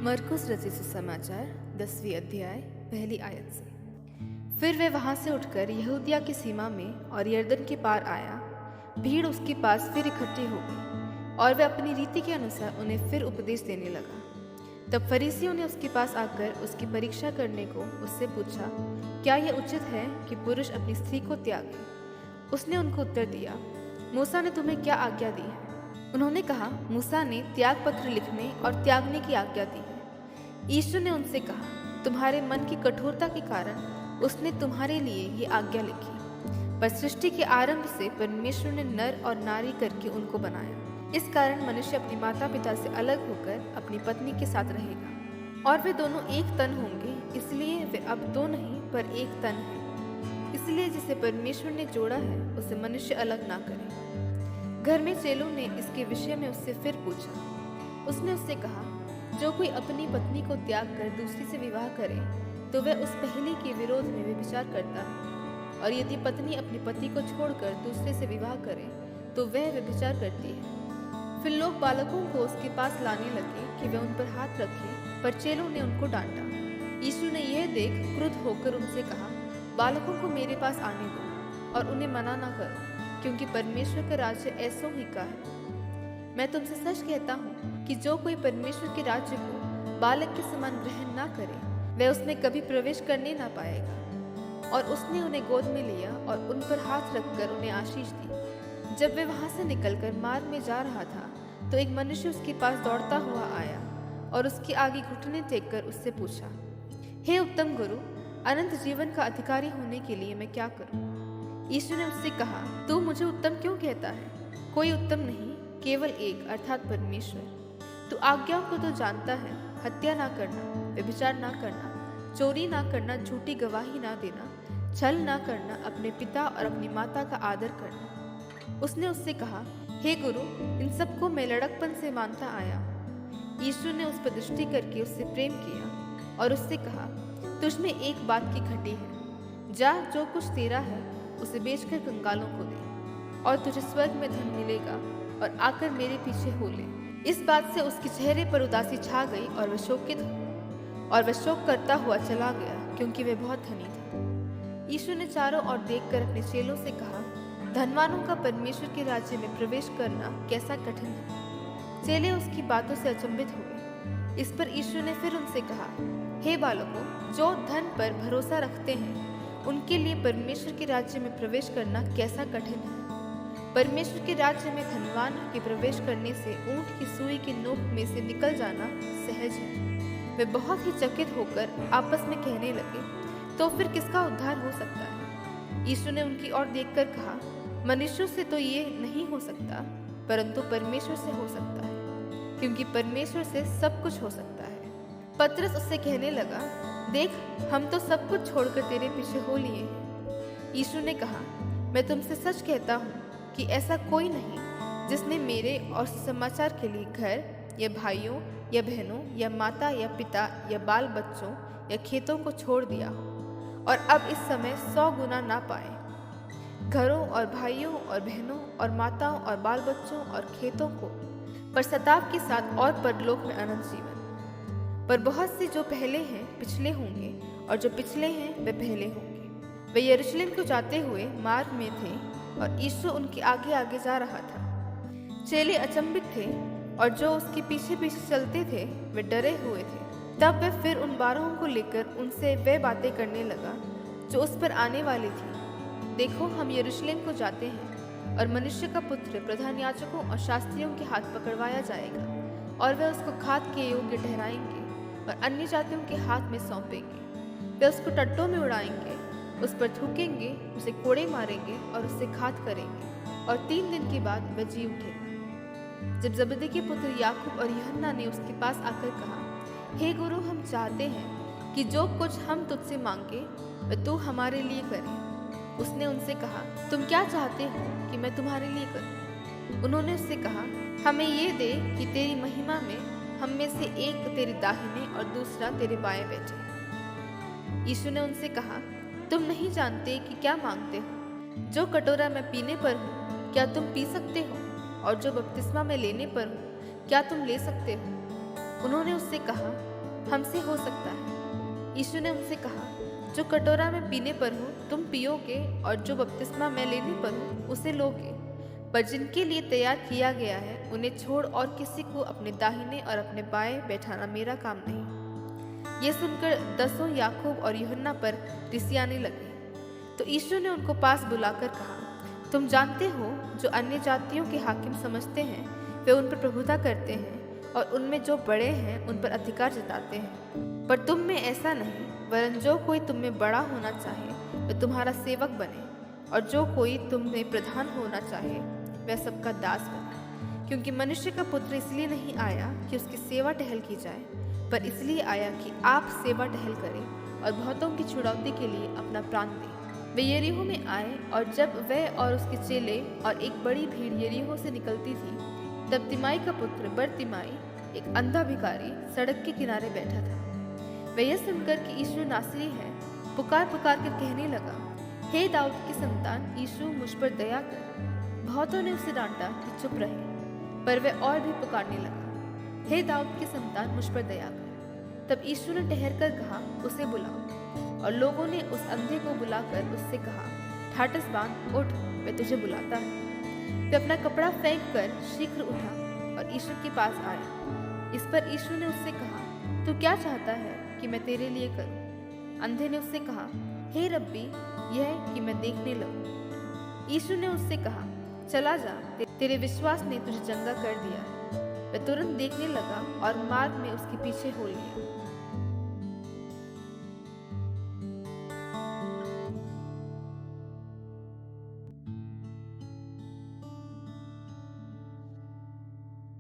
मरकुस रचित सुसमाचार 10वीं अध्याय पहली आयत से। फिर वे वहां से उठकर यहूदिया की सीमा में और यरदन के पार आया। भीड़ उसके पास फिर इकट्ठी हो गई और वह अपनी रीति के अनुसार उन्हें फिर उपदेश देने लगा। तब फरीसियों ने उसके पास आकर उसकी परीक्षा करने को उससे पूछा, क्या यह उचित है कि पुरुष अपनी स्त्री को त्यागे? उसने उनको उत्तर दिया, मूसा ने तुम्हें क्या आज्ञा दी है? उन्होंने कहा, मूसा ने त्याग पत्र लिखने और त्यागने की आज्ञा दी है। यीशु ने उनसे कहा, तुम्हारे मन की कठोरता के कारण उसने तुम्हारे लिए ये आज्ञा लिखी, पर सृष्टि के आरंभ से परमेश्वर ने नर और नारी करके उनको बनाया। इस कारण मनुष्य अपनी माता पिता से अलग होकर अपनी पत्नी के साथ रहेगा और वे दोनों एक तन होंगे। इसलिए वे अब दो नहीं पर एक तन है। इसलिए जिसे परमेश्वर ने जोड़ा है उसे मनुष्य अलग ना करे। घर में चेलों ने इसके विषय में उससे फिर पूछा। उसने उससे कहा, जो कोई अपनी पत्नी को त्याग कर दूसरी से विवाह करे तो वह उस पहले के विरोध में व्यभिचार करता है, और यदि पत्नी अपने पति को छोड़कर दूसरे से विवाह करे तो वह व्यभिचार करती है। फिर लोग बालकों को उसके पास लाने लगे कि वह उन पर हाथ रखे, पर चेलों ने उनको डांटा। यीशु ने यह देख क्रुद्ध होकर उनसे कहा, बालकों को मेरे पास आने दो और उन्हें मना ना करो, क्योंकि परमेश्वर का राज्य ऐसों ही का है। मैं तुमसे सच कहता हूँ कि जो कोई परमेश्वर के राज्य को बालक के समान ग्रहण ना करे वह उसमें कभी प्रवेश करने ना पाएगा। और उसने उन्हें गोद में लिया और उन पर हाथ रखकर उन्हें आशीष दी। जब वे वहां से निकलकर मार्ग में जा रहा था तो एक मनुष्य उसके पास दौड़ता हुआ आया और उसके आगे घुटने टेक कर उससे पूछा, हे उत्तम गुरु, अनंत जीवन का अधिकारी होने के लिए मैं क्या करूं? यीशु ने उससे कहा, तू मुझे उत्तम क्यों कहता है? कोई उत्तम नहीं, केवल एक, अर्थात परमेश्वर। तू आज्ञाओं को तो जानता है, हत्या ना करना, व्यभिचार ना करना, चोरी ना करना, झूठी गवाही ना देना, छल ना करना, अपने पिता और अपनी माता का आदर करना। उसने उससे कहा, हे गुरु, इन सबको मैं लड़कपन से मानता आया। यीशु ने उस पर दृष्टि करके उससे प्रेम किया और उससे कहा, तुझ में एक बात की घटी है। जा, जो कुछ तेरा है उसे बेचकर कंगालों को दे और तुझे स्वर्ग में धन मिलेगा, और आकर मेरे पीछे हो ले। इस बात से उसके चेहरे पर उदासी छा गई और वह शोक करता हुआ चला गया, क्योंकि वह बहुत धनी था। यीशु ने चारों ओर देखकर अपने चेलों से कहा, धनवानों का परमेश्वर के राज्य में प्रवेश करना कैसा कठिन है। चेले उसकी बातों से अचंभित हो गए। इस पर यीशु ने फिर उनसे कहा, हे बालकों, जो धन पर भरोसा रखते हैं उनके लिए परमेश्वर के राज्य में प्रवेश करना कैसा कठिन है। परमेश्वर के राज्य में धनवान के प्रवेश करने से ऊंट की सुई की नोक में से निकल जाना सहज है। वे बहुत ही चकित होकर आपस में कहने लगे, तो फिर किसका उद्धार हो सकता है? यीशु ने उनकी ओर देखकर कहा, मनुष्यों से तो ये नहीं हो सकता, परंतु परमेश्वर से हो सकता है, क्योंकि परमेश्वर से सब कुछ हो सकता है। पतरस उससे कहने लगा, देख, हम तो सब कुछ छोड़कर तेरे पीछे हो लिए हैं। यीशु ने कहा, मैं तुमसे सच कहता हूँ कि ऐसा कोई नहीं जिसने मेरे और समाचार के लिए घर या भाइयों या बहनों या माता या पिता या बाल बच्चों या खेतों को छोड़ दिया हो और अब इस समय 100 गुना ना पाए, घरों और भाइयों और बहनों और माताओं और बाल बच्चों और खेतों को, पर सताव के साथ और परलोक में अनंत जीवन। पर बहुत से जो पहले हैं पिछले होंगे, और जो पिछले हैं वे पहले होंगे। वे यरूशलेम को जाते हुए मार्ग में थे और यीशु उनके आगे आगे जा रहा था। चेले अचंभित थे और जो उसके पीछे पीछे चलते थे वे डरे हुए थे। तब वह फिर उन 12 को लेकर उनसे वे बातें करने लगा जो उस पर आने वाली थी। देखो, हम यरूशलेम को जाते हैं और मनुष्य का पुत्र प्रधान याजकों और शास्त्रियों के हाथ पकड़वाया जाएगा, और वे उसको खाद के योग्य ठहराएंगे और अन्य जातियों के हाथ में सौंपेंगे। वे उसको टट्टों में उड़ाएंगे, उस पर थूकेंगे, उसे कोड़े मारेंगे और उससे घात करेंगे, और 3 दिन के बाद वह जी उठेगा। जब जबदी के पुत्र याकूब और यूहन्ना ने उसके पास आकर कहा, हे गुरु, हम चाहते हैं कि जो कुछ हम तुझसे मांगे वह तू हमारे लिए करे। उसने उनसे कहा, तुम क्या चाहते हो कि मैं तुम्हारे लिए करूं? उन्होंने उससे कहा, हमें ये दे कि तेरी महिमा में हम में से एक तेरे दाहिने और दूसरा तेरे बाएं बैठे। यीशु ने उनसे कहा, तुम नहीं जानते कि क्या मांगते हो। जो कटोरा मैं पीने पर हूँ क्या तुम पी सकते हो, और जो बपतिस्मा मैं लेने पर हूँ क्या तुम ले सकते हो? उन्होंने उससे कहा, हमसे हो सकता है। यीशु ने उनसे कहा, जो कटोरा में पीने पर हूँ तुम पियोगे, और जो बपतिस्मा मैं लेने पर हूँ उसे लोगे, पर जिनके लिए तैयार किया गया है उन्हें छोड़ और किसी को अपने दाहिने और अपने बाएं बैठाना मेरा काम नहीं। ये सुनकर दसों याकूब और यूहन्ना पर रिसियाने लगे। तो यीशु ने उनको पास बुलाकर कहा, तुम जानते हो जो अन्य जातियों के हाकिम समझते हैं वे उन पर प्रभुता करते हैं, और उनमें जो बड़े हैं उन पर अधिकार जताते हैं, पर तुम में ऐसा नहीं, वरन जो कोई तुम में बड़ा होना चाहे वह तुम्हारा सेवक बने, और जो कोई तुम में प्रधान होना चाहे वह सबका दास बने। क्योंकि मनुष्य का पुत्र इसलिए नहीं आया कि उसकी सेवा टहल की जाए, पर इसलिए आया कि आप सेवा टहल करें और बहुतों की छुड़ौती के लिए अपना प्राण दें। वे यरीहो में आए, और जब वह और उसके चेले और एक बड़ी भीड़ यरीहो से निकलती थी, तब तिमाई का पुत्र बरतिमाई, एक अंधा भिखारी, सड़क के किनारे बैठा था। वह यह सुनकर कि यीशु नासरी है, पुकार पुकार कर कहने लगा, हे दाऊद की संतान यीशु, मुझ पर दया कर। बहुतों ने उसे डांटा कि चुप रहे, पर वह और भी पुकारने लगा, हे दाऊद की संतान मुझ पर दया कर। तब यीशु ने ठहर कर कहा, उसे बुलाओ। और लोगों ने उस अंधे को बुलाकर उससे कहा, ठाटस बांध, उठ, वह तुझे बुलाता है। वह अपना कपड़ा फेंक कर शीघ्र उठा और यीशु के पास आया। इस पर यीशु ने उससे कहा, तू क्या चाहता है कि मैं तेरे लिए करूं? अंधे ने उससे कहा, हे रब्बी, यह कि मैं देखने लगूं। यीशु ने उससे कहा, चला जा, तेरे विश्वास ने तुझे चंगा कर दिया। वह तुरंत देखने लगा और मार्ग में उसके पीछे हो लिया।